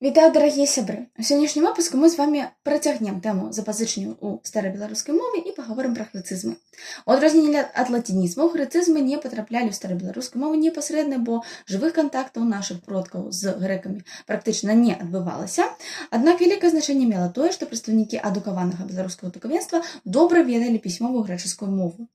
Вітаю, дорогие сябры! У сённяшнім выпуску мы з вами працягнем тэму запазычання ў старабеларускай мове і паговорым пра грэцызмы. У адрозненне ад лацінізмаў, грэцызмы не патраплялі ў старабеларускую мову непасрэдна, бо жывых кантактаў нашых продкаў з грэкамі практычна не адбывалася. Аднак вялікае значэнне мела тое, што прадстаўнікі адукаванага беларускага духавенства добра ведалі пісьмовую грэчаскую мову.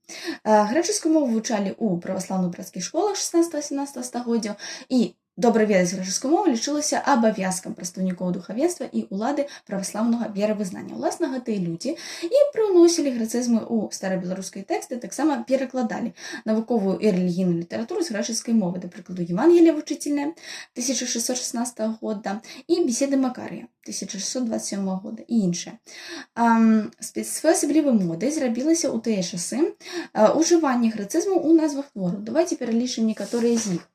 Грэчаскую мову вывучалі ў праваслаўна-брацкіх школах 16-17 стагоддзяў, і добра ведаць грэчаскую мову лічылася абавязкам прадстаўнікоў духавенства і ўлады праваслаўнага веравызнання. Уласна, гэтыя людзі і прыўносілі грэцызмы ў старабеларускай тэксты, таксама перакладалі навуковую і рэлігійную літаратуру з грэчаскай мовы, да прыкладу Евангелие вучительное 1616 года і беседы Макарыя 1627 года і іншае. Своеасаблівай модай зрабілася ў тыя часы ўжыванне грэцызму ў назвах твораў. Давайте пералічым некаторыя з іх.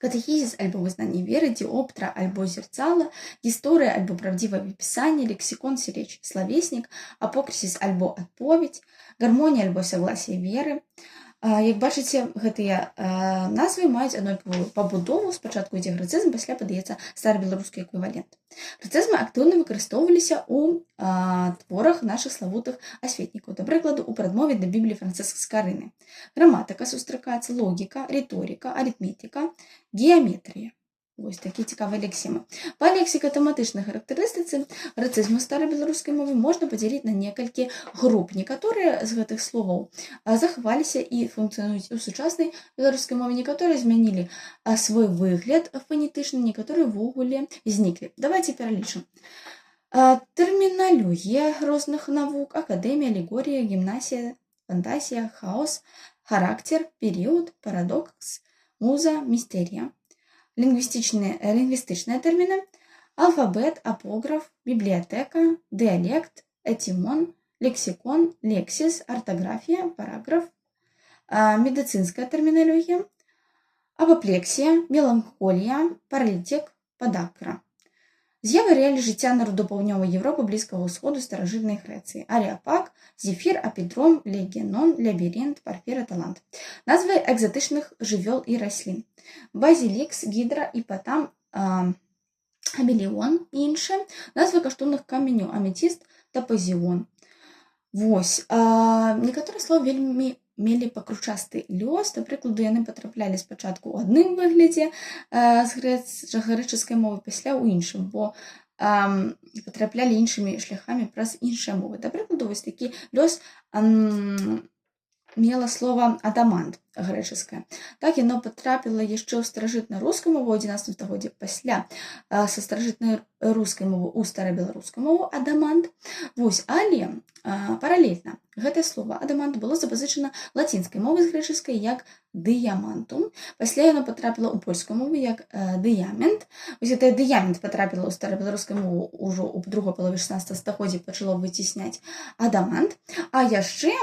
Катехизис альбо вызнание веры, диоптра альбо зерцало, история альбо правдивое описание, лексикон сиречь, словесник, апокрисис альбо отповедь, гармония альбо согласие веры. Як бачыце, гэтыя назвы маюць аднолькавую пабудову. Спачатку ідзе грэцызм, пасля падаецца старабеларускі эквівалент. Грэцызмы актыўна выкарыстоўваліся ў творах нашых славутых асветнікаў. Да прыкладу, у прадмове да Бібліі Францыска Скарыны. Граматыка сустракаецца, логіка, рыторыка, арытметыка, геаметрыя. Вось такія цікавыя лексемы. Па лексіка-тэматычнай характарыстыцы грэцызмы старабеларускай мовы можна падзяліць на некалькі груп. Некаторыя з гэтых словаў захаваліся і функцыянуюць у сучаснай беларускай мове, некаторыя змянілі свой выгляд фанетычны, некаторыя ўвогуле зніклі. Давайте пералічым. Тэрміналогія розных навук, акадэмія, алегорія, гімнасія, фантазія, хаос, характер, перыяд, парадокс, муза, містэрія. Лингвістычныя тэрміны, алфабет, апограф, бібліятэка, дыялект, этимон, лексікон, лексіс, артаграфія, параграф, медыцынская тэрміналогія, апаплексія, меланхолія, паралітик, падакра. З'явы рэалій жыцця народу паўднёвай Европы, Блізкага ўсходу, старажытнай Грэцыі. Ареапаг, зефір, апідром, легенон, лабіринт, парфіра, талант. Назвы экзатычных жывёл і раслін. Базілікс, гідра, іпатам, абеліон і іншыя. Назвы каштоўных каменю, аметіст, тапазіон. Вось. Некаторыя словы вельмі мелі пакручасты лёс. Да прыкладу, яны патраплялі спачатку ў адным выглядзе з грэчаскай мовы, пасля ў іншым, бо патраплялі іншымі шляхамі праз іншыя мовы. Да прыкладу, вось такі лёс мела слова адамант грэчаскае. Так яно патрапіла яшчэ ў старажытна-рускую мову ў 11 стагоддзі, пасля са старажытнай рускай мовы ў старабеларускую мову адамант. Вось, але паралельна гэтае слова адамант было запазычана лацінскай мовы з грэчаскай як дыямантум. Пасля яно патрапіла ў польскую мову як дыямент. Вось гэтае дыямент патрапіла ў старабеларускую мову ўжо ў другой палове 16 стагоддзя, пачало выцісняць адамант. А яшчэ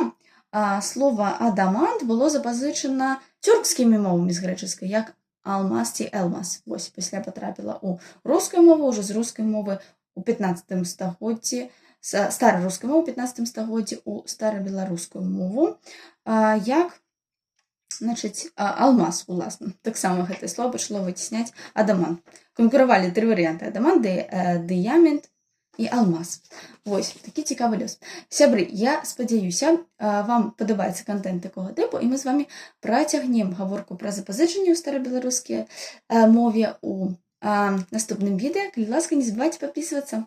слова адамант было запазычана тюркскімі мовамі з грэчаскай як алмаз ці элмаз. Вось, пасля патрапіла ў рускую мову, ўжо з рускай мовы ў 15 стагоддзі, старарускай мовы ў 15 стагоддзі ў старабеларускую мову як, значыць, алмаз, уласна. Таксама гэтае слово пачало выцісняць адамант. Канкуравалі тры варыянты: адамант, дыямент і алмаз. Вось, такі цікавы лёс. Сябры, я спадзяюся, вам падабаецца контент такога тыпу, і мы з вамі працягнем гаворку пра запазычанне ў старабеларускай мове ў наступным відэа. Калі ласка, не забывайце падпісвацца.